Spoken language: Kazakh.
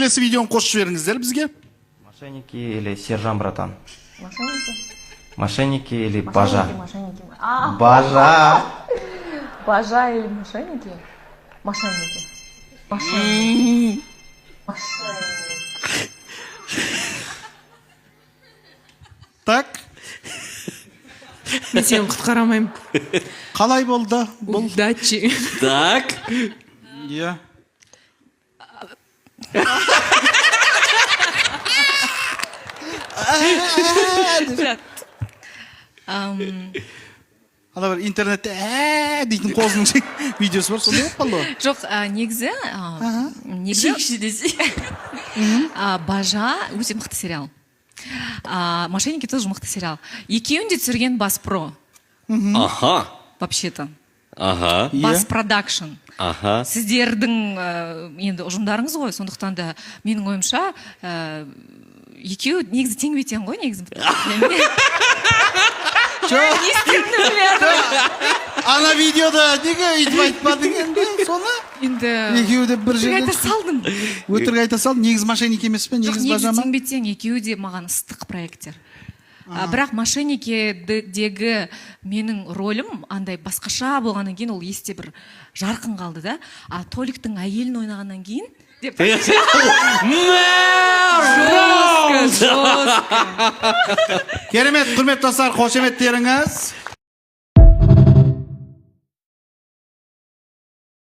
келесі видеоны қосып жіберіңіздер бізге. Мошенники или сержант братан? Мошенники. Мошенники или бажа? Мошенники. Бажа. Бажа или мошенники? Мошенники. Мошенники. Так, Мен сені құтқара алмаймын. қалай болды бұл? Удачи. Так. Иә. Ана бір интернетте дейтін қозының видеосы бар, сондай болып қалды ғой. Жоқ, негізі Бажа өте мықты сериал. Мошенники тоже мықты сериал. Екеуін де түсірген Бас Про. Аха. Вообще-то. Ага. Бас Продакшн. Аха. Сіздердің енді ұжымдарыңыз ғой, сондықтан да менің ойымша екеуі негізі теңбе тең ғой негізі. Ана видеода неге өйтіп айтпадың енді соны? Енді Екеуі де бір жерден айта салдым. өтірік айта салдың, негіз мошенник емес пе, Жоқ, негіз негізі бажа ма? теңбе тең, екеуі де маған ыстық проекттер. Бірақ мошенникедегі менің ролім андай басқаша болғаннан кейін ол есте бір жарқын қалды да. А Толиктің әйелін ойнағаннан кейін деп Керемет, құрметті достар, қошеметтеріңіз.